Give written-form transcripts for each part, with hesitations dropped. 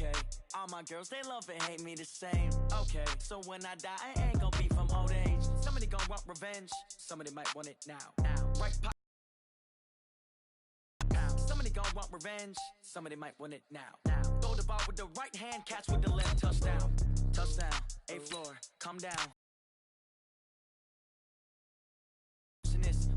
Okay, all my girls, they love and hate me the same. Okay, so when I die, I ain't gonna be from old age. Somebody gonna want revenge, somebody might want it now. Right pop. Somebody gonna want revenge, somebody might want it now. Throw the ball with the right hand, catch with the left, touchdown. Touchdown, 8th floor, come down.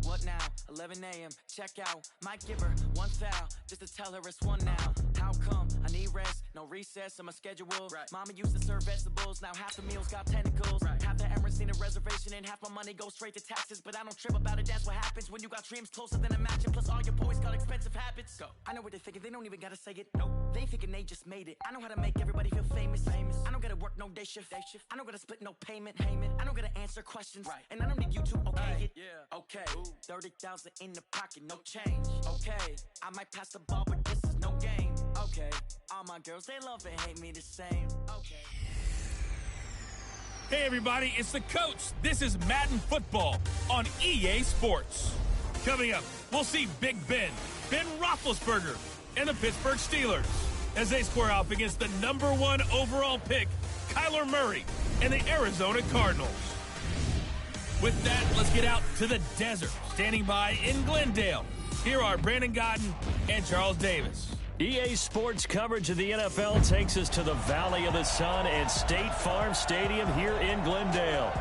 What now? 11 a.m. Check out. Might give her one foul just to tell her it's one now. How come? I need rest, no recess in my schedule. Right. Mama used to serve vegetables, now half the meals got tentacles. Right. Half the Emirates need a reservation and half my money goes straight to taxes. But I don't trip about it, that's what happens when you got dreams closer than a match. And plus all your boys got expensive habits. Go. I know what they're thinking, they don't even gotta say it. Nope. They thinking they just made it. I know how to make everybody feel famous. I don't gotta work no day shift. I don't gotta split no payment. I don't gotta answer questions. Right. And I don't need you to okay it. Yeah. Okay. Ooh. 30,000 in the pocket, no change. Okay, I might pass the ball, but this is no game. Okay, all my girls, they love and hate me the same. Okay. Hey everybody, it's the coach. This is Madden Football on EA Sports. Coming up, we'll see Big Ben Roethlisberger, and the Pittsburgh Steelers as they square off against the #1 overall pick, Kyler Murray, and the Arizona Cardinals. With that, let's get out to the desert. Standing by in Glendale, here are Brandon Godden and Charles Davis. EA Sports coverage of the NFL takes us to the Valley of the Sun and State Farm Stadium here in Glendale.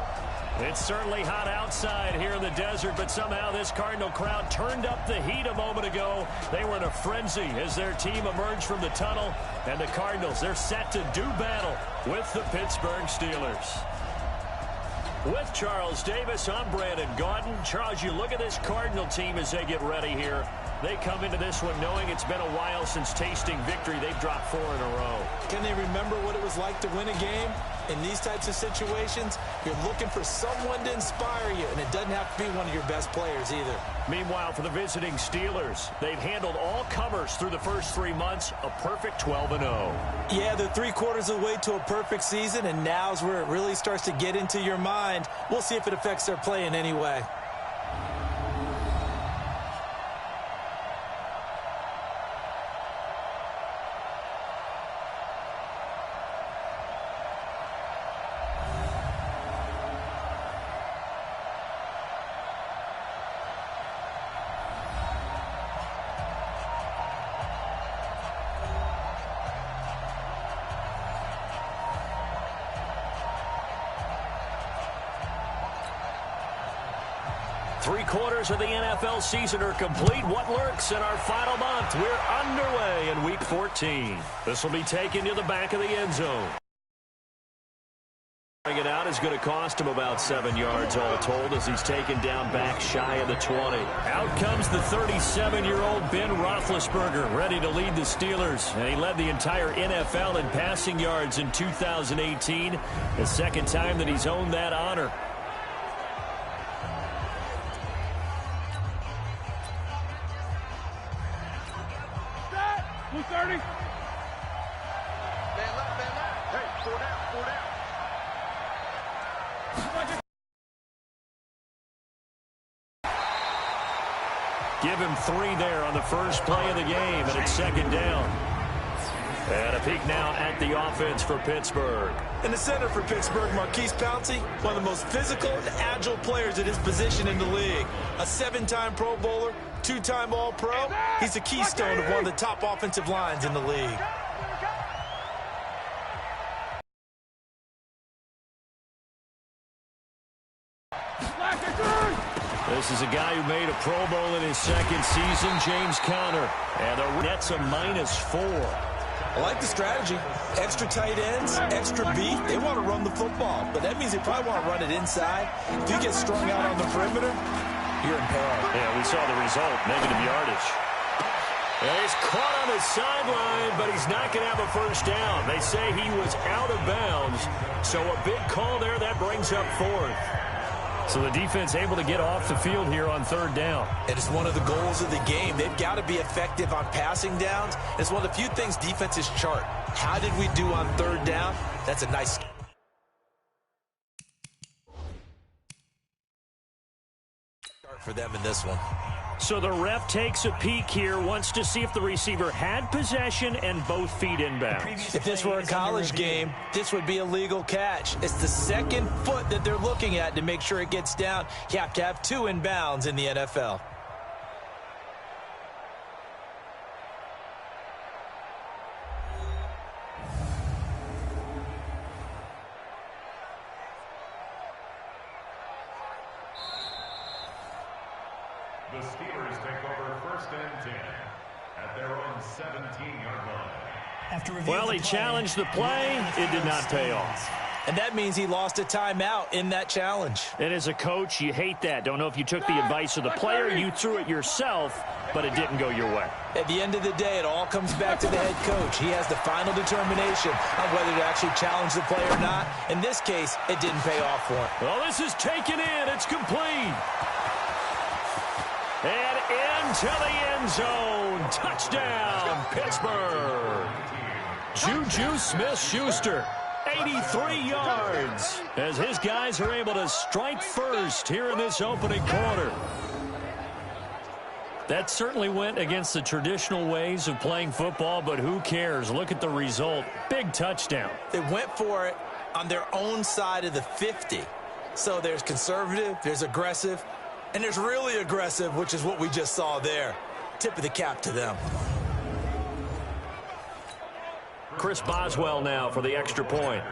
It's certainly hot outside here in the desert, but somehow this Cardinal crowd turned up the heat a moment ago. They were in a frenzy as their team emerged from the tunnel, and the Cardinals, they're set to do battle with the Pittsburgh Steelers. With Charles Davis, I'm Brandon Gaudin. Charles, you look at this Cardinal team as they get ready here. They come into this one knowing it's been a while since tasting victory. They've dropped 4 in a row. Can they remember what it was like to win a game? In these types of situations, you're looking for someone to inspire you, and it doesn't have to be one of your best players either. Meanwhile, for the visiting Steelers, they've handled all comers through the first 3 months, a perfect 12-0. Yeah, they're 3/4 of the way to a perfect season, and now's where it really starts to get into your mind. We'll see if it affects their play in any way. Three-quarters of the NFL season are complete. What lurks in our final month? We're underway in Week 14. This will be taken to the back of the end zone. Bring it out is going to cost him about 7 yards all told as he's taken down back shy of the 20. Out comes the 37-year-old Ben Roethlisberger, ready to lead the Steelers. And he led the entire NFL in passing yards in 2018, the second time that he's owned that honor. Blue 30. Man left. Hey, 4 down. Give him 3 there on the first play of the game, and it's second down. And a peek now at the offense for Pittsburgh. In the center for Pittsburgh, Marquise Pouncey, one of the most physical and agile players at his position in the league. A 7-time Pro Bowler, 2-time All-Pro. He's a keystone of one of the top offensive lines in the league. This is a guy who made a Pro Bowl in his second season, James Conner. And the Nets a -4. I like the strategy. Extra tight ends, extra beat. They want to run the football, but that means they probably want to run it inside. If you get strung out on the perimeter, you're in peril. Yeah, we saw the result, negative yardage. And he's caught on the sideline, but he's not going to have a first down. They say he was out of bounds, so a big call there. That brings up 4th. So the defense able to get off the field here on 3rd down. It is one of the goals of the game. They've got to be effective on passing downs. It's one of the few things defenses chart. How did we do on 3rd down? That's a nice start for them in this one. So the ref takes a peek here, wants to see if the receiver had possession and both feet inbounds. If this were a college game, this would be a legal catch. It's the second foot that they're looking at to make sure it gets down. You have to have 2 inbounds in the NFL. The Steelers take over 1st and 10 at their own 17-yard line. Well, he challenged the play. It did not pay off. And that means he lost a timeout in that challenge. And as a coach, you hate that. Don't know if you took the advice of the player. You threw it yourself, but it didn't go your way. At the end of the day, it all comes back to the head coach. He has the final determination on whether to actually challenge the play or not. In this case, it didn't pay off for him. Well, this is taken in. It's complete. And into the end zone. Touchdown, Pittsburgh. Juju Smith-Schuster, 83 yards, as his guys are able to strike first here in this opening quarter. That certainly went against the traditional ways of playing football, but who cares? Look at the result. Big touchdown. They went for it on their own side of the 50. So there's conservative, there's aggressive, and there's really aggressive, which is what we just saw there. Tip of the cap to them. Chris Boswell now for the extra point.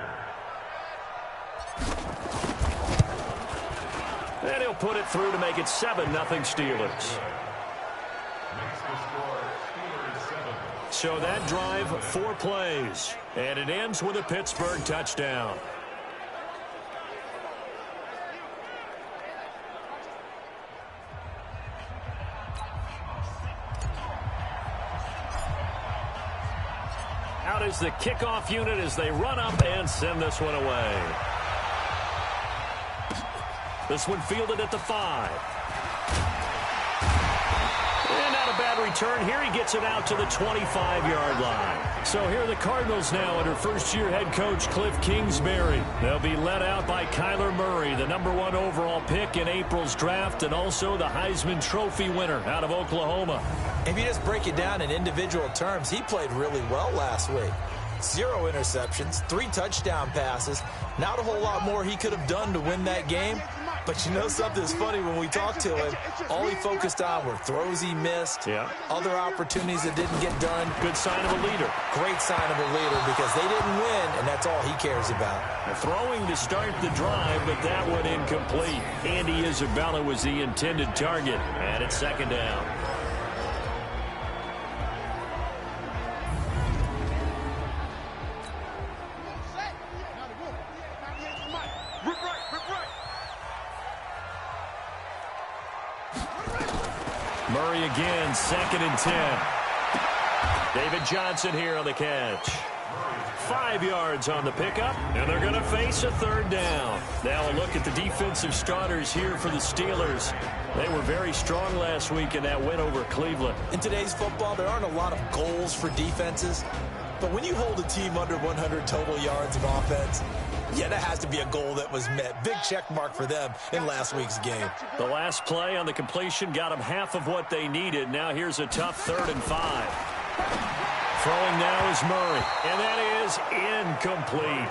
And he'll put it through to make it 7-0 Steelers. So that drive, 4 plays. And it ends with a Pittsburgh touchdown. Out is the kickoff unit as they run up and send this one away. This one fielded at the 5. And not a bad return here. He gets it out to the 25-yard line. So here are the Cardinals now under first-year head coach Cliff Kingsbury. They'll be led out by Kyler Murray, the #1 overall pick in April's draft, and also the Heisman Trophy winner out of Oklahoma. If you just break it down in individual terms, he played really well last week. 0 interceptions, 3 touchdown passes. Not a whole lot more he could have done to win that game. But you know something's funny, when we talked to him, all he focused on were throws he missed, other opportunities that didn't get done. Good sign of a leader. Great sign of a leader, because they didn't win, and that's all he cares about. Throwing to start the drive, but that one incomplete. Andy Isabella was the intended target, and it's 2nd down. Murray again, 2nd and 10. David Johnson here on the catch. 5 yards on the pickup, and they're going to face a 3rd down. Now a look at the defensive starters here for the Steelers. They were very strong last week in that win over Cleveland. In today's football, there aren't a lot of goals for defenses. But when you hold a team under 100 total yards of offense, yeah, that has to be a goal that was met. Big check mark for them in last week's game. The last play on the completion got them half of what they needed. Now here's a tough 3rd and 5. Throwing now is Murray, and that is incomplete.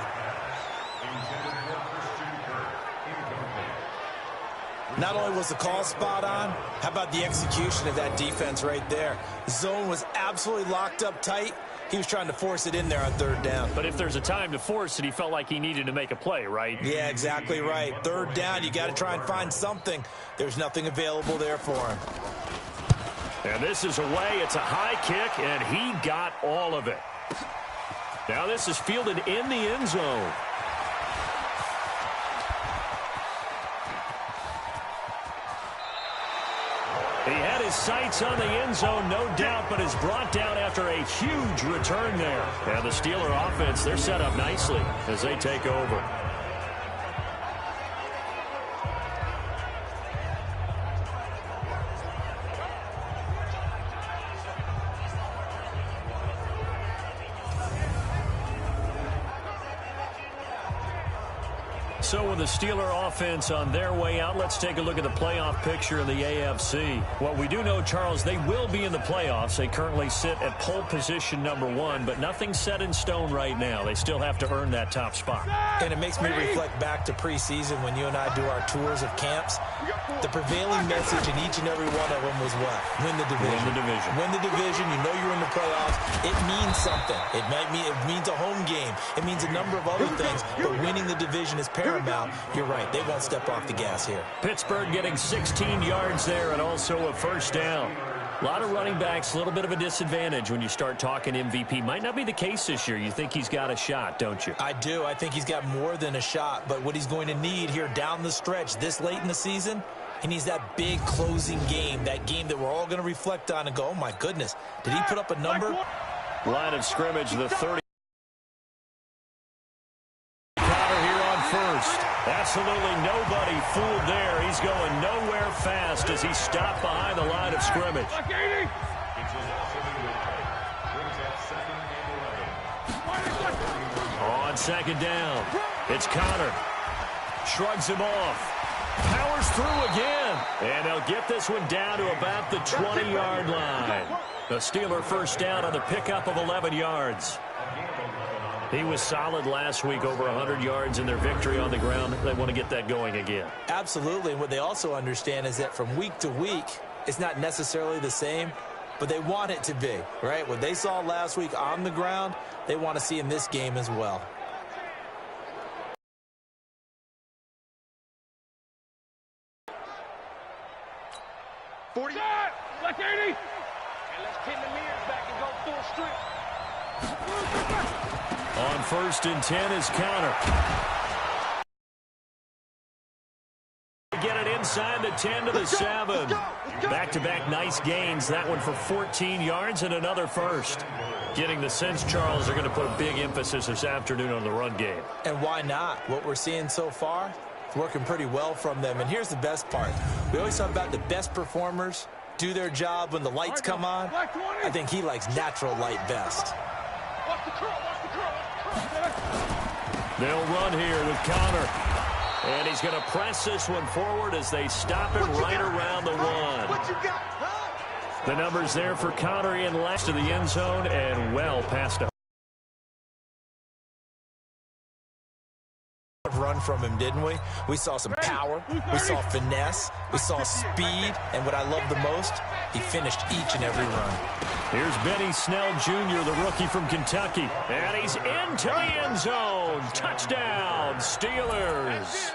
Not only was the call spot on, how about the execution of that defense right there? The zone was absolutely locked up tight. He was trying to force it in there on 3rd down. But if there's a time to force it, he felt like he needed to make a play, right? Yeah, exactly right. 3rd down, you got to try and find something. There's nothing available there for him. And this is away. It's a high kick, and he got all of it. Now this is fielded in the end zone. He had his sights on the end zone, no doubt, but is brought down after a huge return there. And the Steeler offense, they're set up nicely as they take over. So with the Steeler offense on their way out, let's take a look at the playoff picture in the AFC. What we do know, Charles, they will be in the playoffs. They currently sit at pole position #1, but nothing's set in stone right now. They still have to earn that top spot. And it makes me reflect back to preseason when you and I do our tours of camps. The prevailing message in each and every one of them was what? Win the division. Win the division. Win the division. You know you're in the playoffs. It means something. It means a home game. It means a number of other things, but winning the division is paramount. You're right. They won't step off the gas here. Pittsburgh getting 16 yards there and also a first down. A lot of running backs, a little bit of a disadvantage when you start talking MVP. Might not be the case this year. You think he's got a shot, don't you? I do. I think he's got more than a shot, but what he's going to need here down the stretch this late in the season, he needs that big closing game, that game that we're all going to reflect on and go, oh, my goodness, did he put up a number? Line of scrimmage, the 30. Counter here on first. Absolutely nobody fooled there. He's going nowhere fast as he stopped behind the line of scrimmage. On second down, it's Connor. Shrugs him off. Powers through again. And they'll get this one down to about the 20-yard line. The Steeler first down on the pickup of 11 yards. He was solid last week, over 100 yards in their victory on the ground. They want to get that going again. Absolutely. And what they also understand is that from week to week, it's not necessarily the same, but they want it to be, right? What they saw last week on the ground, they want to see in this game as well. Black 80. And let's pin the mirrors back and go full strip. On first and 10 is Connor. Get it inside the 10 to the 7. Back-to-back nice gains. That one for 14 yards and another first. Getting the sense, Charles, they're going to put a big emphasis this afternoon on the run game. And why not? What we're seeing so far, it's working pretty well from them. And here's the best part. We always talk about the best performers do their job when the lights come on. I think he likes natural light best. They'll run here with Connor. And he's going to press this one forward as they stop it right around the 1. The numbers there for Connor in last to the end zone and well past a run from him, didn't we? We saw some power, we saw finesse, we saw speed, and what I love the most, he finished each and every run. Here's Benny Snell Jr., the rookie from Kentucky, and he's into the end zone. Touchdown, Steelers.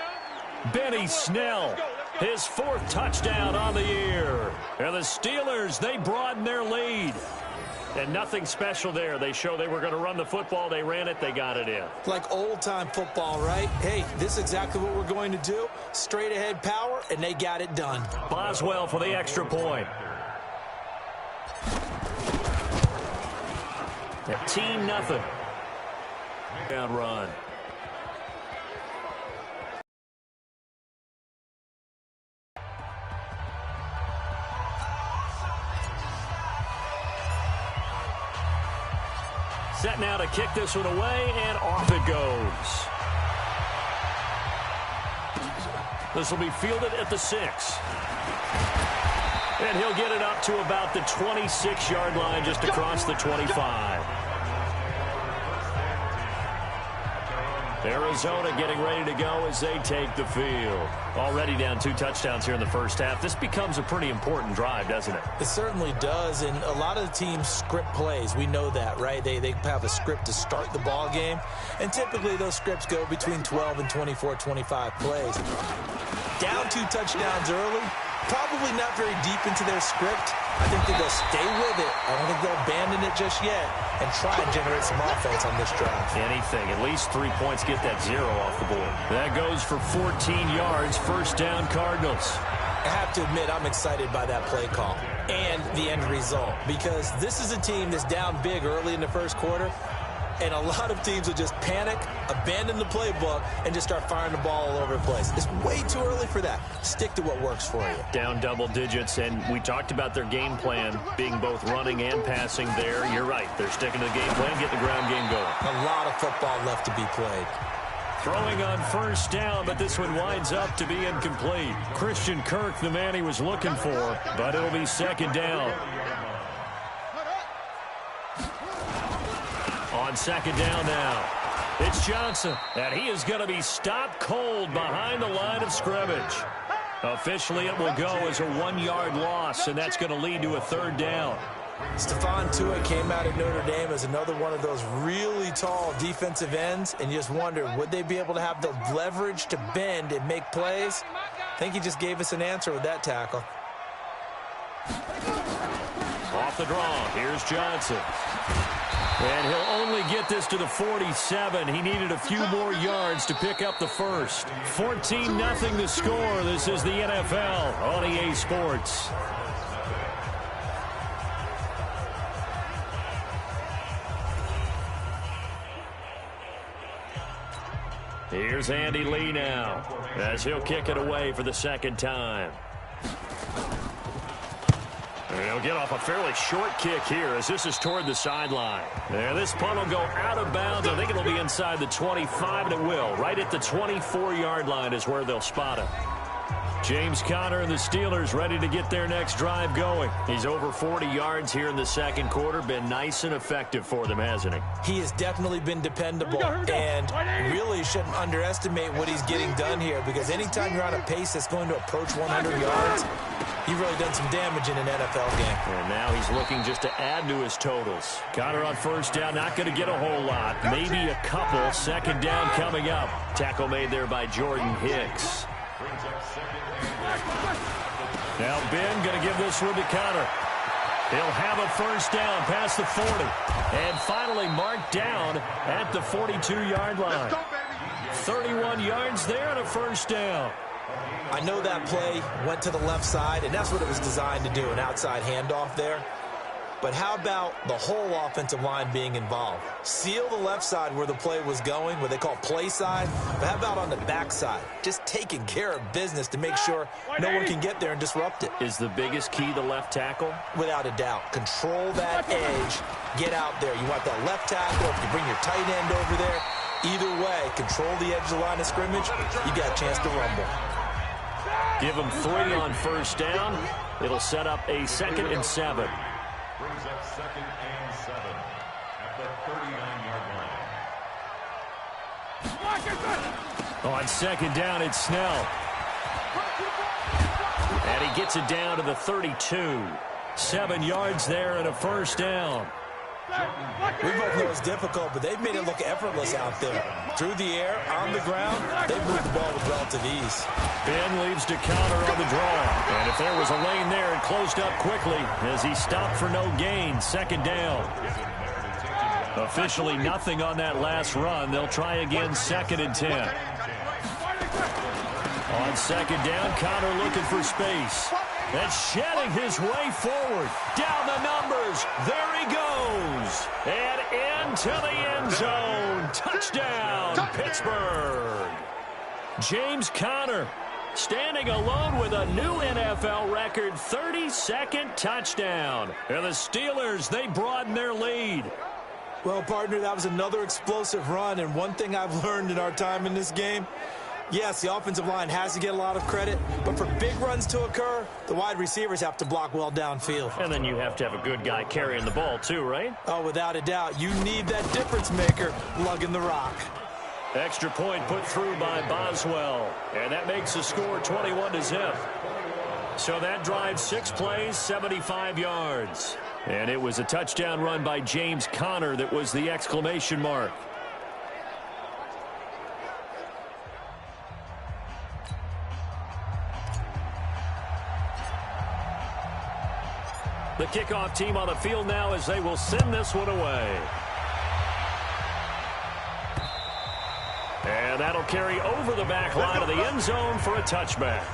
Benny Snell, his 4th touchdown on the year. And the Steelers, they broaden their lead. And nothing special there. They show they were going to run the football. They ran it. They got it in. Like old-time football, right? Hey, this is exactly what we're going to do. Straight-ahead power, and they got it done. Boswell for the extra point. At team nothing. Down run. Set now to kick this one away, and off it goes. This will be fielded at the 6. And he'll get it up to about the 26-yard line, just across the 25. Arizona getting ready to go as they take the field. Already down 2 touchdowns here in the first half. This becomes a pretty important drive, doesn't it? It certainly does, and a lot of the teams script plays. We know that, right? They have a script to start the ball game, and typically those scripts go between 12 and 24, 25 plays. Down 2 touchdowns early, probably not very deep into their script. I think that they'll stay with it. I don't think they'll abandon it just yet and try and generate some offense on this drive. Anything. At least 3 points, get that 0 off the board. That goes for 14 yards. First down, Cardinals. I have to admit, I'm excited by that play call and the end result, because this is a team that's down big early in the first quarter, and a lot of teams will just panic, abandon the playbook, and just start firing the ball all over the place. It's way too early for that. Stick to what works for you. Down double digits, and we talked about their game plan being both running and passing there. You're right. They're sticking to the game plan, getting the ground game going. A lot of football left to be played. Throwing on first down, but this one winds up to be incomplete. Christian Kirk, the man he was looking for, but it'll be second down. On second down now, it's Johnson, and he is going to be stopped cold behind the line of scrimmage. Officially, it will go as a 1-yard loss, and that's going to lead to a third down. Stephon Tuitt came out of Notre Dame as another one of those really tall defensive ends, and you just wonder, would they be able to have the leverage to bend and make plays? I think he just gave us an answer with that tackle. Off the draw, here's Johnson. And he'll only get this to the 47. He needed a few more yards to pick up the first. 14-0 the score. This is the NFL on EA Sports. Here's Andy Lee now as he'll kick it away for the second time. And he'll get off a fairly short kick here as this is toward the sideline. And this punt will go out of bounds. I think it'll be inside the 25, and it will. Right at the 24-yard line is where they'll spot it. James Conner and the Steelers ready to get their next drive going. He's over 40 yards here in the second quarter. Been nice and effective for them, hasn't he? He has definitely been dependable, and really shouldn't underestimate what he's getting done here, because anytime you're on a pace that's going to approach 100 yards, you've really done some damage in an NFL game. And now he's looking just to add to his totals. Conner on first down, not going to get a whole lot. Maybe a couple. Second down coming up. Tackle made there by Jordan Hicks. Now Ben going to give this one to Conner. He'll have a first down past the 40. And finally marked down at the 42-yard line. 31 yards there and a first down. I know that play went to the left side, and that's what it was designed to do, an outside handoff there. But how about the whole offensive line being involved? Seal the left side where the play was going, what they call play side. But how about on the back side? Just taking care of business to make sure no one can get there and disrupt it. Is the biggest key the left tackle? Without a doubt. Control that edge. Get out there. You want that left tackle. If you bring your tight end over there, either way, control the edge of the line of scrimmage. You got a chance to rumble. Give them 3 on first down. It'll set up a 2nd and 7. Brings up 2nd and 7 at the 39-yard line. On second down, it's Snell. And he gets it down to the 32. 7 yards there and a first down. We both know it's difficult, but they've made it look effortless out there. Through the air, on the ground, they've moved the ball with relative ease. Ben leaves to Conner on the draw. And if there was a lane there, it closed up quickly as he stopped for no gain. Second down. Officially nothing on that last run. They'll try again 2nd and 10. On second down, Conner looking for space. That's shedding his way forward. Down the numbers. There he goes. And into the end zone. Touchdown, Pittsburgh. James Conner standing alone with a new NFL record 32nd touchdown. And the Steelers, they broaden their lead. Well, partner, that was another explosive run. And one thing I've learned in our time in this game, yes, the offensive line has to get a lot of credit, but for big runs to occur, the wide receivers have to block well downfield. And then you have to have a good guy carrying the ball too, right? Oh, without a doubt. You need that difference maker lugging the rock. Extra point put through by Boswell. And that makes the score 21-0. So that drives 6 plays, 75 yards. And it was a touchdown run by James Conner that was the exclamation mark. The kickoff team on the field now as they will send this one away. And that'll carry over the back line of the end zone for a touchback.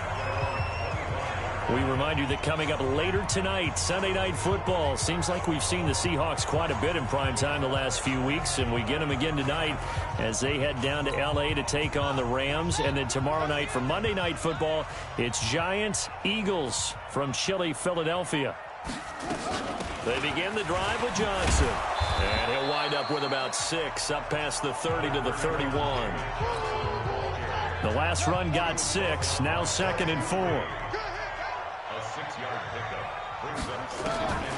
We remind you that coming up later tonight, Sunday Night Football. Seems like we've seen the Seahawks quite a bit in prime time the last few weeks, and we get them again tonight as they head down to L.A. to take on the Rams. And then tomorrow night for Monday Night Football, it's Giants-Eagles from chilly Philadelphia. They begin the drive with Johnson. And he'll wind up with about 6, up past the 30 to the 31. The last run got 6, now 2nd and 4. A 6-yard pickup brings up 2nd and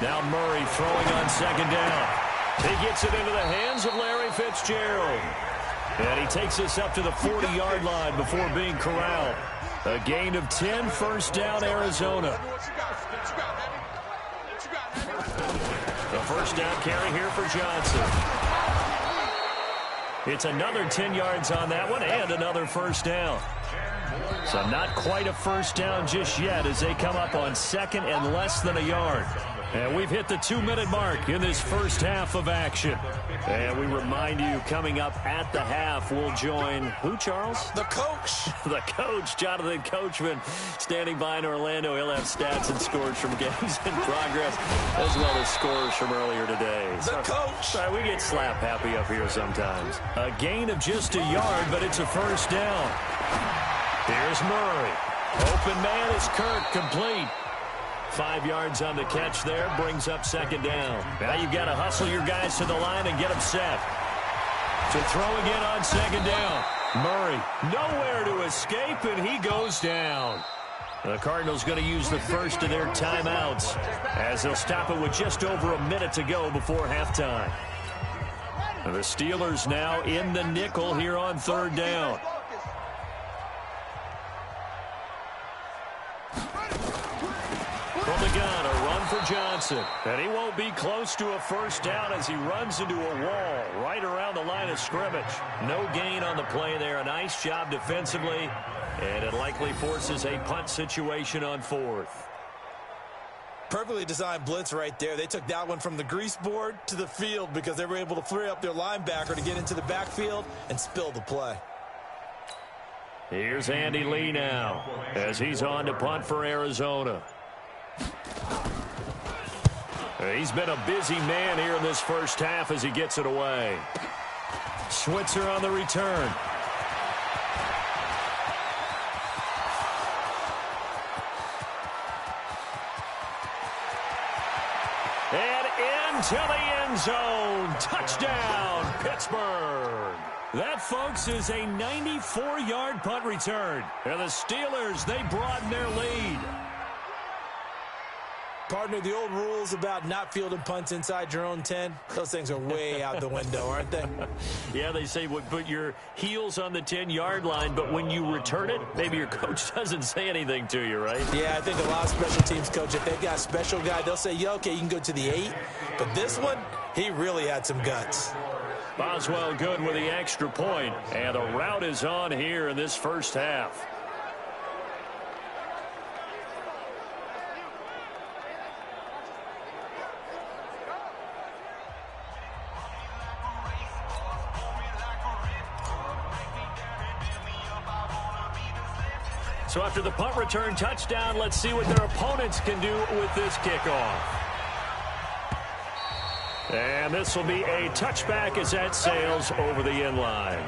4. Now Murray throwing on 2nd down. He gets it into the hands of Larry Fitzgerald. And he takes us up to the 40-yard line before being corralled. A gain of 10, first down, Arizona. The first down carry here for Johnson. It's another 10 yards on that one and another first down. So not quite a first down just yet as they come up on 2nd and less than a yard. And we've hit the 2-minute mark in this first half of action. And we remind you, coming up at the half, we'll join who, Charles? The coach. The coach, Jonathan Coachman, standing by in Orlando. He'll have stats and scores from games in progress, as well as scores from earlier today. The coach. Sorry, we get slap happy up here sometimes. A gain of just a yard, but it's a first down. Here's Murray. Open man is Kirk, complete. 5 yards on the catch there, brings up 2nd down. Now you've got to hustle your guys to the line and get them set. To throw again on 2nd down. Murray, nowhere to escape, and he goes down. The Cardinals going to use the first of their timeouts as they'll stop it with just over a minute to go before halftime. And the Steelers now in the nickel here on 3rd down. From the gun, a run for Johnson. And he won't be close to a first down as he runs into a wall right around the line of scrimmage. No gain on the play there. A nice job defensively. And it likely forces a punt situation on 4th. Perfectly designed blitz right there. They took that one from the grease board to the field because they were able to free up their linebacker to get into the backfield and spill the play. Here's Andy Lee now as he's on to punt for Arizona. He's been a busy man here in this first half as he gets it away. Switzer on the return. And into the end zone. Touchdown, Pittsburgh. That, folks, is a 94-yard punt return. And the Steelers, they broaden their lead. Partner, the old rules about not fielding punts inside your own 10, those things are way out the window, aren't they? Yeah, they say put your heels on the 10-yard line, but when you return it, maybe your coach doesn't say anything to you, right? Yeah, I think a lot of special teams coach, if they've got a special guy, they'll say, yeah, okay, you can go to the 8. But this one, he really had some guts. Boswell good with the extra point, and the route is on here in this first half. So after the punt return touchdown, let's see what their opponents can do with this kickoff. And this will be a touchback as that sails over the end line.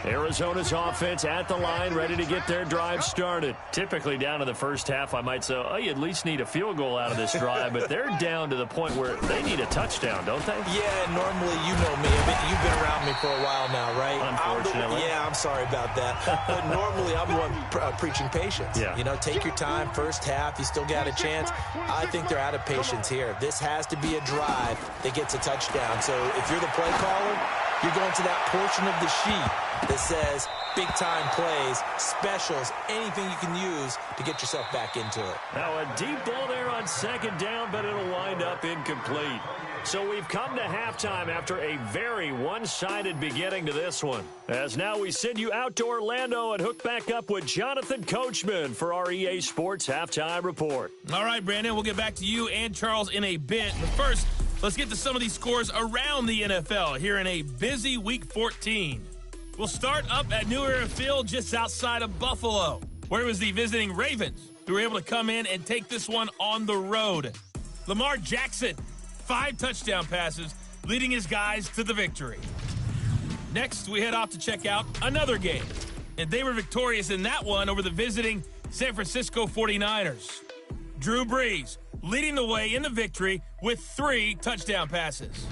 Arizona's offense at the line, ready to get their drive started. Typically down in the first half, I might say, oh, you at least need a field goal out of this drive, but they're down to the point where they need a touchdown, don't they? Yeah, normally, you know me. You've been around me for a while now, right? Unfortunately. I'm sorry about that. But normally, I'm the one preaching patience. Yeah. You know, take your time, first half, you still got a chance. I think they're out of patience here. This has to be a drive that gets a touchdown. So if you're the play caller, you're going to that portion of the sheet that says big-time plays, specials, anything you can use to get yourself back into it. Now a deep ball there on 2nd down, but it'll wind up incomplete. So we've come to halftime after a very one-sided beginning to this one. As now we send you out to Orlando and hook back up with Jonathan Coachman for our EA Sports Halftime Report. All right, Brandon, we'll get back to you and Charles in a bit. But first, let's get to some of these scores around the NFL here in a busy Week 14. We'll start up at New Era Field just outside of Buffalo, where it was the visiting Ravens who were able to come in and take this one on the road. Lamar Jackson, 5 touchdown passes, leading his guys to the victory. Next, we head off to check out another game, and they were victorious in that one over the visiting San Francisco 49ers. Drew Brees, leading the way in the victory with 3 touchdown passes.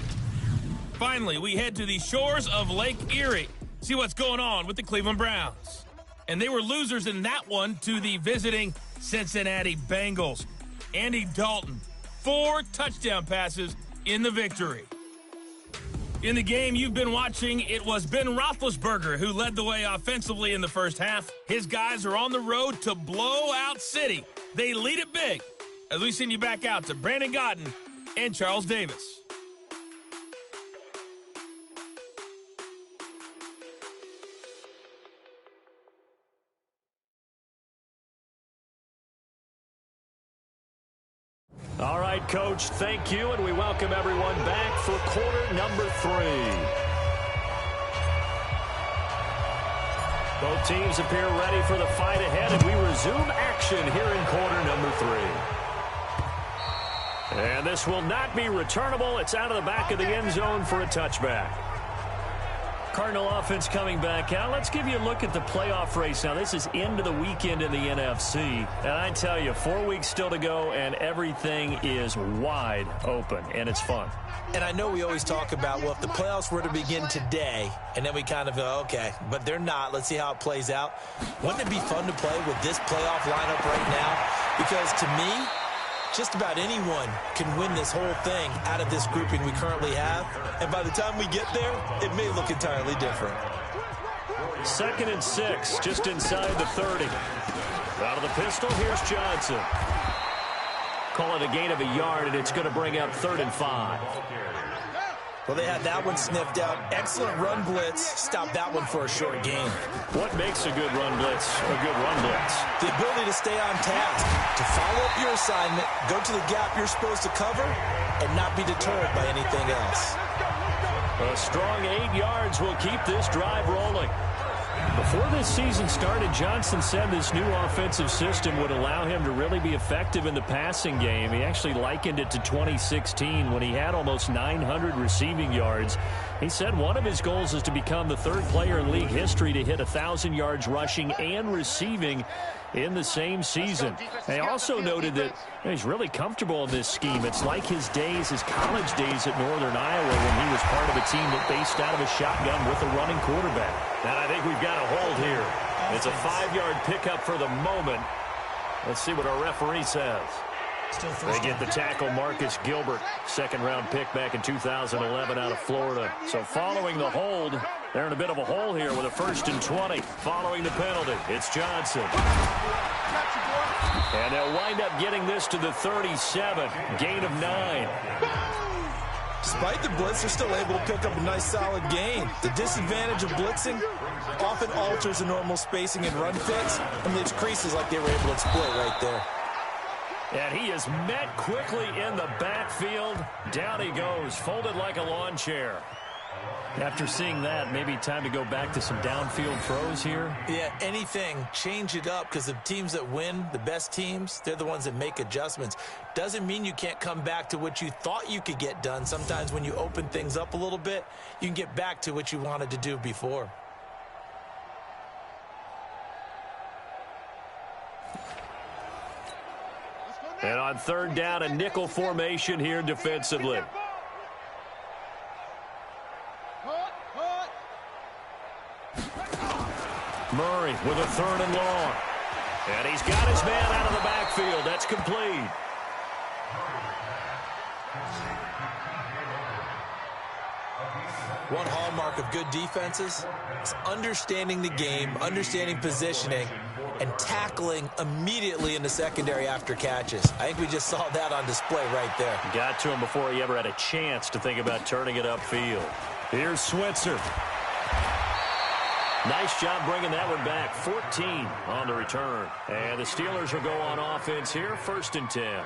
Finally, we head to the shores of Lake Erie, see what's going on with the Cleveland Browns. And they were losers in that one to the visiting Cincinnati Bengals. Andy Dalton, 4 touchdown passes in the victory. In the game you've been watching, it was Ben Roethlisberger who led the way offensively in the first half. His guys are on the road to Blowout City. They lead it big as we send you back out to Brandon Godden and Charles Davis. All right, Coach, thank you, and we welcome everyone back for quarter number 3. Both teams appear ready for the fight ahead, and we resume action here in quarter number 3. And this will not be returnable. It's out of the back of the end zone for a touchback. Cardinal offense coming back out. Let's give you a look at the playoff race. Now, this is into the weekend in the NFC. And I tell you, 4 weeks still to go, and everything is wide open, and it's fun. And I know we always talk about, well, if the playoffs were to begin today, and then we kind of go, okay, but they're not. Let's see how it plays out. Wouldn't it be fun to play with this playoff lineup right now? Because to me, just about anyone can win this whole thing out of this grouping we currently have. And by the time we get there, it may look entirely different. 2nd and 6, just inside the 30. Out of the pistol, here's Johnson. Call it a gain of a yard, and it's going to bring up 3rd and 5. Well, they had that one sniffed out. Excellent run blitz. Stop that one for a short gain. What makes a good run blitz a good run blitz? The ability to stay on task, to follow up your assignment, go to the gap you're supposed to cover, and not be deterred by anything else. A strong 8 yards will keep this drive rolling. Before this season started, Johnson said this new offensive system would allow him to really be effective in the passing game. He actually likened it to 2016 when he had almost 900 receiving yards. He said one of his goals is to become the 3rd player in league history to hit 1,000 yards rushing and receiving in the same season. They also noted that he's really comfortable in this scheme. It's like his college days at Northern Iowa when he was part of a team that based out of a shotgun with a running quarterback. And I think we've got a hold here. It's a 5-yard pickup for the moment. Let's see what our referee says. They get the tackle, Marcus Gilbert, 2nd-round pick back in 2011 out of Florida. So following the hold, they're in a bit of a hole here with a 1st and 20. Following the penalty, it's Johnson. And they'll wind up getting this to the 37, gain of 9. Despite the blitz, they're still able to pick up a nice solid gain. The disadvantage of blitzing often alters the normal spacing and run fits and leaves creases like they were able to exploit right there. And he is met quickly in the backfield. Down he goes, folded like a lawn chair. After seeing that, maybe time to go back to some downfield throws here. Yeah, anything. Change it up, because the teams that win, the best teams, they're the ones that make adjustments. Doesn't mean you can't come back to what you thought you could get done. Sometimes when you open things up a little bit, you can get back to what you wanted to do before. And on 3rd down, a nickel formation here defensively. Murray with a 3rd and long. And he's got his man out of the backfield. That's complete. One hallmark of good defenses is understanding the game, understanding positioning, and tackling immediately in the secondary after catches. I think we just saw that on display right there. Got to him before he ever had a chance to think about turning it upfield. Here's Switzer. Nice job bringing that one back. 14 on the return. And the Steelers will go on offense here, 1st and 10.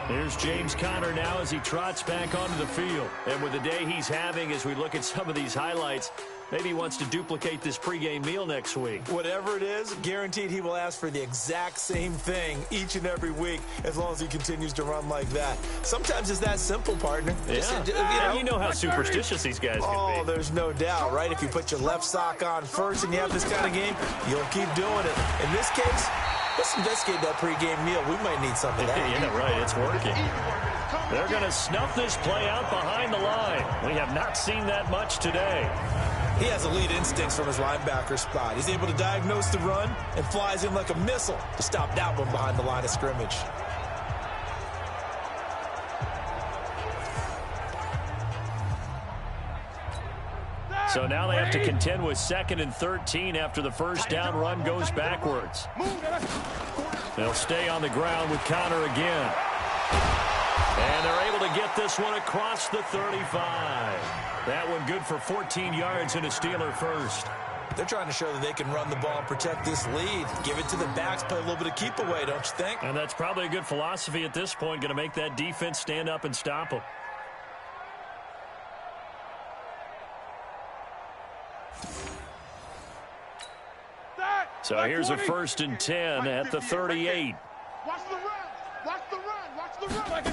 Here's James Conner now as he trots back onto the field. And with the day he's having, as we look at some of these highlights, maybe he wants to duplicate this pregame meal next week. Whatever it is, guaranteed he will ask for the exact same thing each and every week as long as he continues to run like that. Sometimes it's that simple, partner. Yeah. You know how superstitious these guys can be. Oh, there's no doubt, right? If you put your left sock on first and you have this kind of game, you'll keep doing it. In this case, Let's investigate that pregame meal. We might need some of that. Yeah, right. It's working. They're going to snuff this play out behind the line. We have not seen that much today. He has elite instincts from his linebacker spot. He's able to diagnose the run and flies in like a missile to stop that one behind the line of scrimmage. So now they have to contend with 2nd and 13 after the first down run goes backwards. They'll stay on the ground with Connor again. And they're able to get this one across the 35. That one good for 14 yards and a Steeler first. They're trying to show that they can run the ball and protect this lead. Give it to the backs, play a little bit of keep away, don't you think? And that's probably a good philosophy at this point, going to make that defense stand up and stop them. So here's a 1st and 10 at the 38. Watch the run. Watch the run. Watch the run.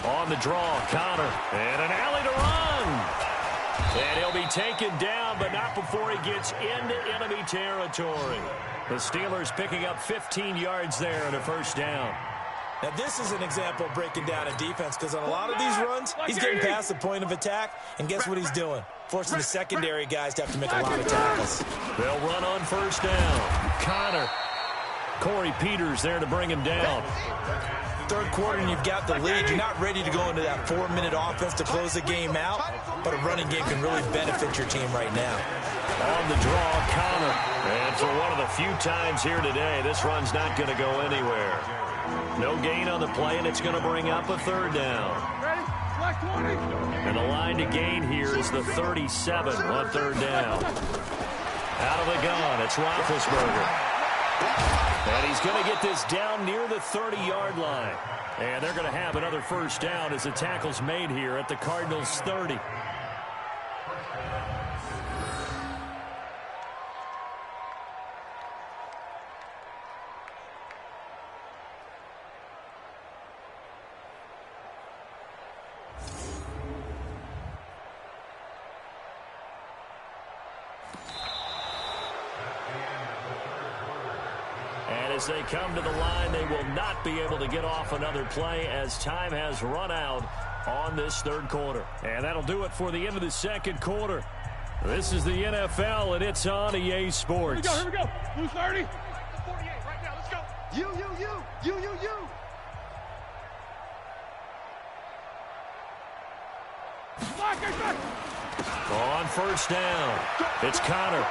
On the draw, Connor. And an alley to run. And he'll be taken down, but not before he gets into enemy territory. The Steelers picking up 15 yards there and a first down. Now, this is an example of breaking down a defense, because on a lot of these runs, he's getting past the point of attack, and guess what he's doing? Forcing the secondary guys to have to make a lot of tackles. They'll run on first down. Connor. Corey Peters there to bring him down. Third quarter, and you've got the lead. You're not ready to go into that 4-minute offense to close the game out, but a running game can really benefit your team right now. On the draw, Connor. And for one of the few times here today, this run's not going to go anywhere. No gain on the play, and it's going to bring up a third down. And the line to gain here is the 37 on third down. Out of the gun, it's Roethlisberger. And he's going to get this down near the 30-yard line. And they're going to have another first down as the tackle's made here at the Cardinals' 30. As they come to the line, they will not be able to get off another play as time has run out on this third quarter. And that'll do it for the end of the second quarter. This is the NFL, and it's on EA Sports. Here we go. Blue 30. 48 right now. Let's go. You. On first down, it's Connor.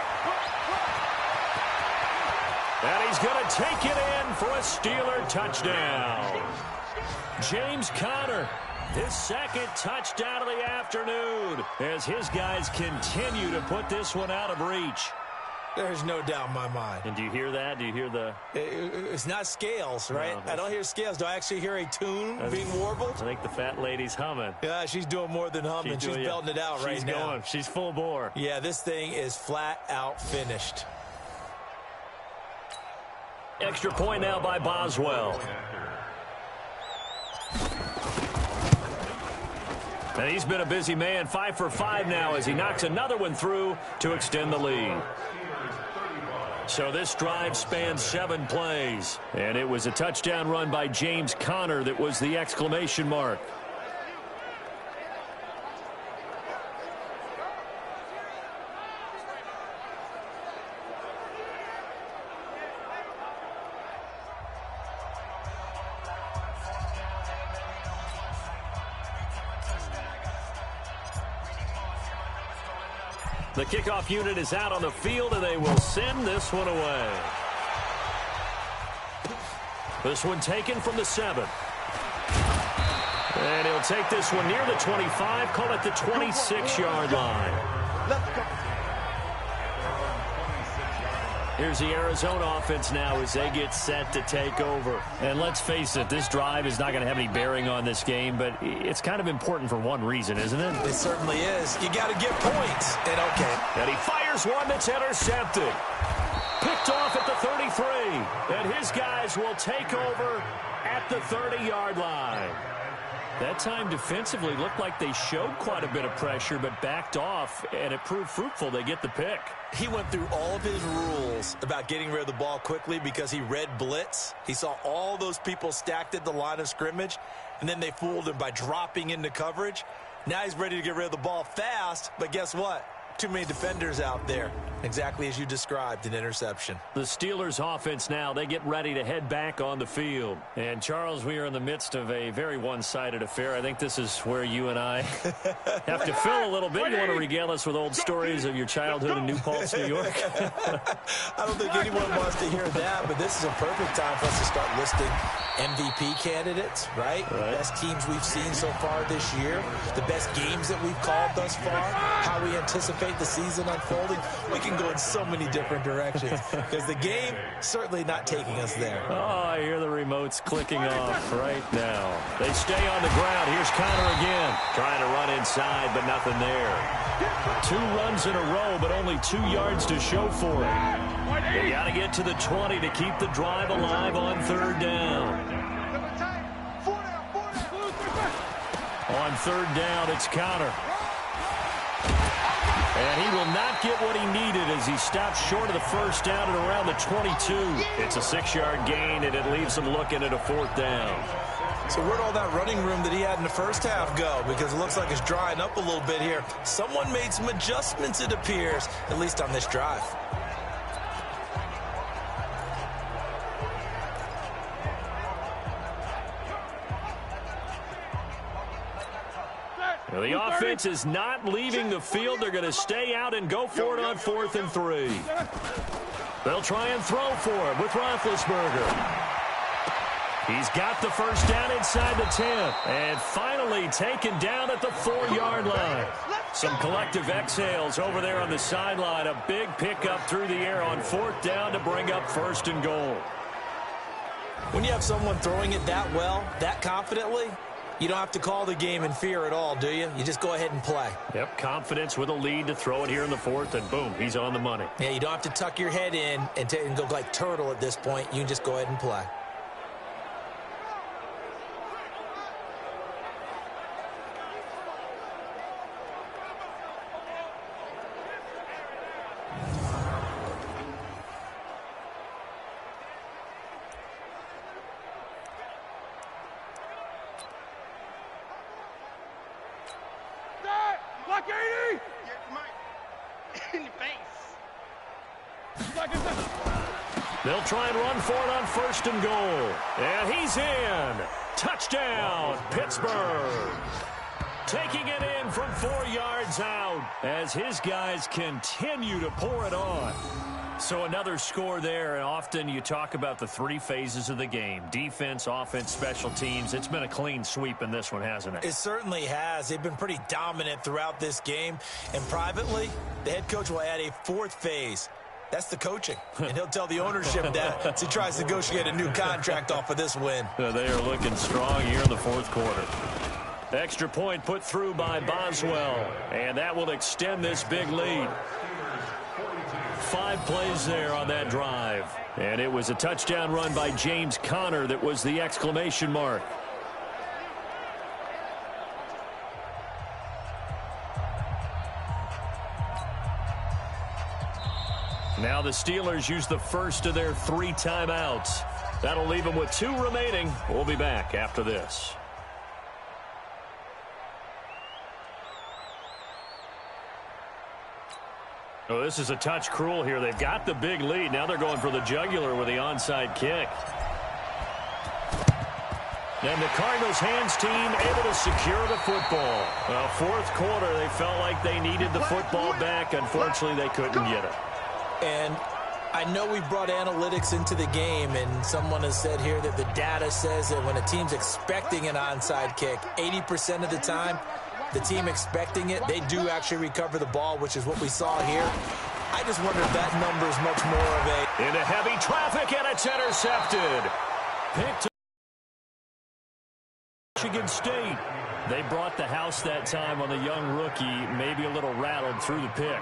And he's going to take it in for a Steeler touchdown. James Conner, his second touchdown of the afternoon, as his guys continue to put this one out of reach. There's no doubt in my mind. And do you hear that? Do you hear the... It's not scales, right? No, I don't hear scales. Do I actually hear a tune being warbled? I think the fat lady's humming. Yeah, she's doing more than humming. She's belting it out right now. She's going. She's full bore. Yeah, this thing is flat out finished. Extra point now by Boswell. And he's been a busy man, 5 for 5 now as he knocks another one through to extend the lead. So this drive spans 7 plays. And it was a touchdown run by James Conner that was the exclamation mark. The kickoff unit is out on the field, and they will send this one away. This one taken from the 7. And he'll take this one near the 25, call it the 26-yard line. Here's the Arizona offense now as they get set to take over. And let's face it, this drive is not going to have any bearing on this game, but it's kind of important for one reason, isn't it? It certainly is. You got to get points. And he fires one that's intercepted. Picked off at the 33. And his guys will take over at the 30-yard line. That time defensively looked like they showed quite a bit of pressure but backed off, and it proved fruitful. They get the pick. He went through all of his rules about getting rid of the ball quickly because he read blitz. He saw all those people stacked at the line of scrimmage, and then they fooled him by dropping into coverage. Now he's ready to get rid of the ball fast, but guess what? Too many defenders out there. Exactly as you described, an interception. The Steelers offense now, they get ready to head back on the field. And, Charles, we are in the midst of a very one-sided affair. I think this is where you and I have to fill a little bit. You want to regale us with old stories of your childhood in New Paltz, New York? I don't think anyone wants to hear that, but this is a perfect time for us to start listing MVP candidates, right? The best teams we've seen so far this year, the best games that we've called thus far, how we anticipate the season unfolding. We can go in so many different directions because the game certainly not taking us there. Oh, I hear the remotes clicking off right now. They stay on the ground. Here's Connor again, trying to run inside, but nothing there. 2 runs in a row, but only 2 yards to show for it. They got to get to the 20 to keep the drive alive on 3rd down. On 3rd down, it's Connor. And he will not get what he needed as he stops short of the 1st down at around the 22. It's a 6-yard gain, and it leaves him looking at a 4th down. So where'd all that running room that he had in the first half go? Because it looks like it's drying up a little bit here. Someone made some adjustments, it appears, at least on this drive. Well, the offense is not leaving the field. They're going to stay out and go for it on 4th and 3. They'll try and throw for it with Roethlisberger. He's got the 1st down inside the 10. And finally taken down at the 4-yard line. Some collective exhales over there on the sideline. A big pickup through the air on 4th down to bring up 1st and goal. When you have someone throwing it that well, that confidently, you don't have to call the game in fear at all, do you? You just go ahead and play. Yep, confidence with a lead to throw it here in the 4th, and boom, he's on the money. Yeah, you don't have to tuck your head in and go like turtle at this point. You can just go ahead and play. They'll try and run for it on 1st and goal. And he's in. Touchdown, Pittsburgh. Taking it in from 4 yards out as his guys continue to pour it on. So another score there, and often you talk about the 3 phases of the game. Defense, offense, special teams. It's been a clean sweep in this one, hasn't it? It certainly has. They've been pretty dominant throughout this game. And privately, the head coach will add a 4th phase. That's the coaching. And he'll tell the ownership that as he tries to negotiate a new contract off of this win. They are looking strong here in the 4th quarter. Extra point put through by Boswell. And that will extend this big lead. 5 plays there on that drive. And it was a touchdown run by James Conner that was the exclamation mark. Now the Steelers use the first of their 3 timeouts. That'll leave them with 2 remaining. We'll be back after this. Oh, this is a touch cruel here. They've got the big lead. Now they're going for the jugular with the onside kick. And the Cardinals hands team able to secure the football. Well, 4th quarter, they felt like they needed the football back. Unfortunately, they couldn't get it. And I know we brought analytics into the game, and someone has said here that the data says that when a team's expecting an onside kick, 80% of the time, the team expecting it, they do actually recover the ball, which is what we saw here. I just wonder if that number is much more of a... Into heavy traffic, and it's intercepted. Picked Michigan State. They brought the house that time on the young rookie, maybe a little rattled through the pick.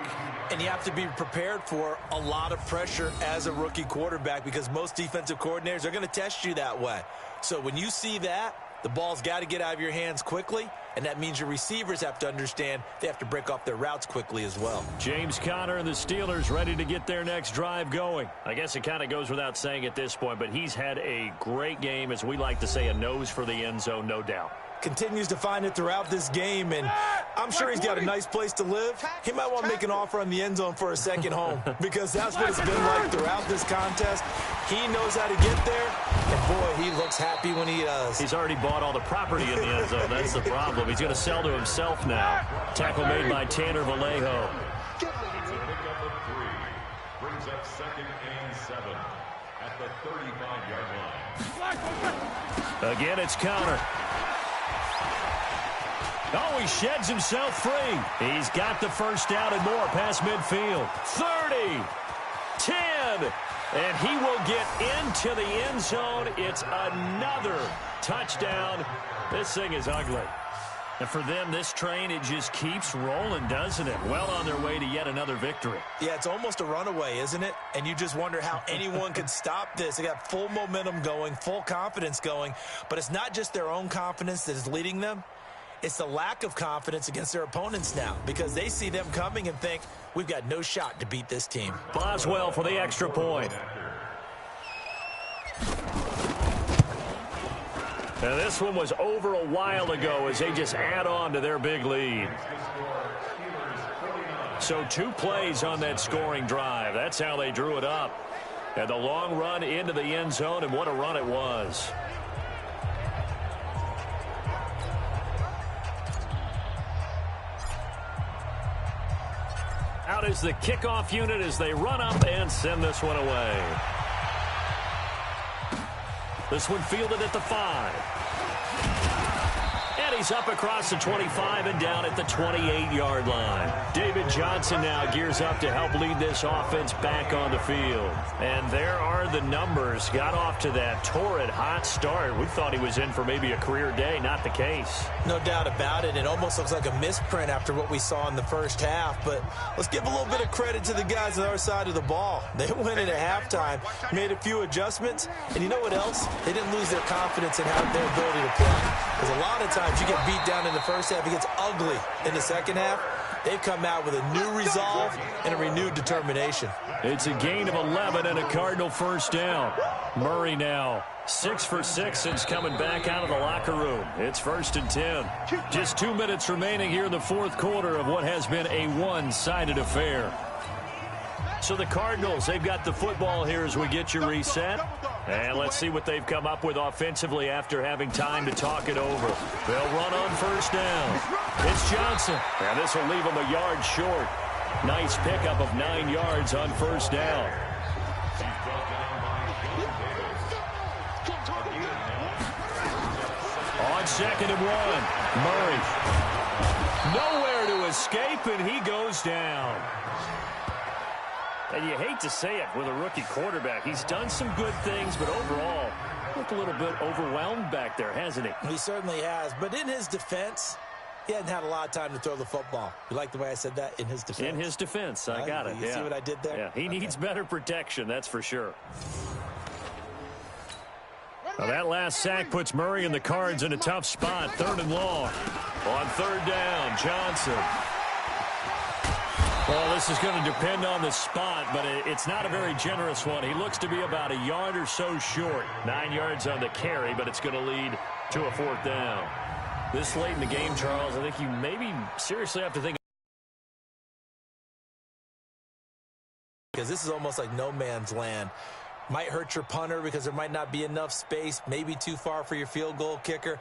And you have to be prepared for a lot of pressure as a rookie quarterback because most defensive coordinators are going to test you that way. So when you see that, The ball's got to get out of your hands quickly, and that means your receivers have to understand they have to break off their routes quickly as well. James Conner and the Steelers ready to get their next drive going. I guess it kind of goes without saying at this point, but he's had a great game, as we like to say, a nose for the end zone, no doubt. Continues to find it throughout this game, and I'm sure he's got a nice place to live. He might want to make an offer on the end zone for a second home, because that's what it's been like throughout this contest. He knows how to get there, and boy, he looks happy when he does. He's already bought all the property in the end zone. That's the problem. He's going to sell to himself now. Tackle made by Tanner Vallejo. It's a pickup of 3. Brings up 2nd and 7 at the 35-yard line. Again, it's Conner. Oh, he sheds himself free. He's got the first down and more past midfield. 30, 10, and he will get into the end zone. It's another touchdown. This thing is ugly. And for them, this train, it just keeps rolling, doesn't it? Well on their way to yet another victory. Yeah, it's almost a runaway, isn't it? And you just wonder how anyone could stop this. They got full momentum going, full confidence going. But it's not just their own confidence that is leading them. It's the lack of confidence against their opponents now, because they see them coming and think, we've got no shot to beat this team. Boswell for the extra point. Now this one was over a while ago as they just add on to their big lead. So 2 plays on that scoring drive. That's how they drew it up. And the long run into the end zone, and what a run it was. Out is the kickoff unit as they run up and send this one away. This one fielded at the 5. And he's up across the 25 and down at the 28-yard line. David Johnson now gears up to help lead this offense back on the field. And there are the numbers. Got off to that torrid hot start. We thought he was in for maybe a career day. Not the case. No doubt about it. It almost looks like a misprint after what we saw in the first half. But let's give a little bit of credit to the guys on our side of the ball. They went in at halftime, made a few adjustments. And you know what else? They didn't lose their confidence in their ability to play. Because a lot of times you get beat down in the first half, it gets ugly in the second half. They've come out with a new resolve and a renewed determination. It's a gain of 11 and a Cardinal first down. Murray now 6 for 6 since coming back out of the locker room. It's 1st and 10. Just 2 minutes remaining here in the fourth quarter of what has been a one-sided affair. So the Cardinals, they've got the football here as we get you reset. And let's see what they've come up with offensively after having time to talk it over. They'll run on first down. It's Johnson. And this will leave him a yard short. Nice pickup of 9 yards on first down. On 2nd and 1, Murray. Nowhere to escape, and he goes down. And you hate to say it with a rookie quarterback. He's done some good things, but overall, looked a little bit overwhelmed back there, hasn't he? He certainly has. But in his defense, he hadn't had a lot of time to throw the football. You like the way I said that? In his defense. In his defense. I got it. You see what I did there? Yeah, he needs better protection, that's for sure. Now that last sack puts Murray and the Cards in a tough spot. 3rd and long. On 3rd down, Johnson. Well, this is going to depend on the spot, but it's not a very generous one. He looks to be about a yard or so short. 9 yards on the carry, but it's going to lead to a 4th down. This late in the game, Charles, I think you maybe seriously have to think. Because this is almost like no man's land. Might hurt your punter because there might not be enough space, maybe too far for your field goal kicker.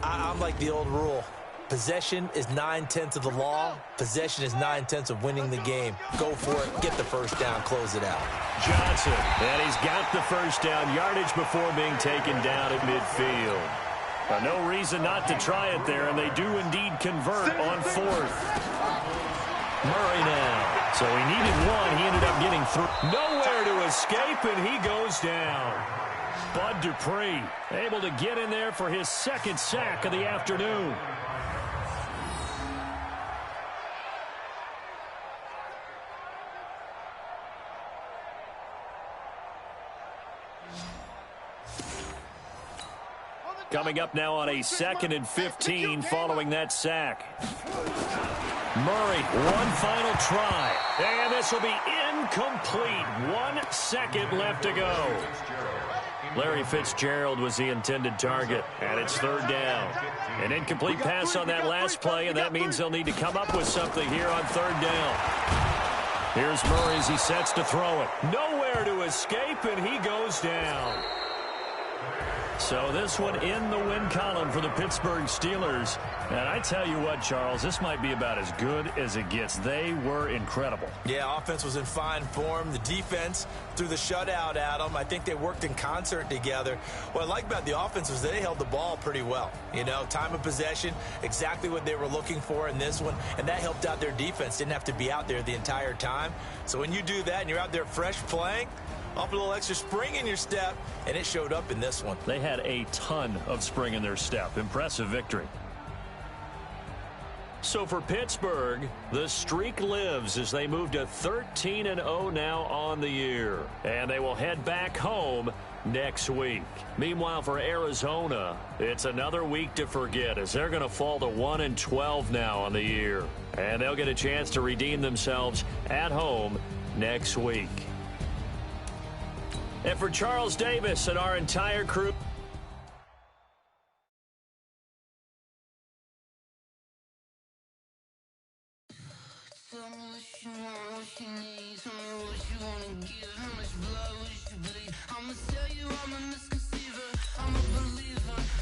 I'm like the old rule. Possession is 9/10 of the law. Possession is 9/10 of winning the game. Go for it. Get the first down. Close it out. Johnson, and he's got the first down yardage before being taken down at midfield. No reason not to try it there, and they do indeed convert on 4th. Murray now. So he needed 1. He ended up getting 3. Nowhere to escape, and he goes down. Bud Dupree able to get in there for his 2nd sack of the afternoon. Coming up now on a 2nd and 15 following that sack. Murray, one final try. And this will be incomplete. 1 second left to go. Larry Fitzgerald was the intended target, and it's 3rd down. An incomplete pass on that last play, and that means they'll need to come up with something here on 3rd down. Here's Murray as he sets to throw it. Nowhere to escape, and he goes down. So this one in the win column for the Pittsburgh Steelers. And I tell you what, Charles, this might be about as good as it gets. They were incredible. Yeah, offense was in fine form. The defense threw the shutout at them. I think they worked in concert together. What I like about the offense was they held the ball pretty well. You know, time of possession, exactly what they were looking for in this one. And that helped out their defense. Didn't have to be out there the entire time. So when you do that and you're out there fresh playing, off a little extra spring in your step, and it showed up in this one. They had a ton of spring in their step. Impressive victory. So for Pittsburgh, the streak lives as they move to 13-0 now on the year. And they will head back home next week. Meanwhile, for Arizona, it's another week to forget as they're going to fall to 1-12 now on the year. And they'll get a chance to redeem themselves at home next week. And for Charles Davis and our entire crew. Tell me what you want, what you need. Tell me what you want to give. How much blood would you bleed? I'ma tell you I'm a misconceiver. I'm a believer.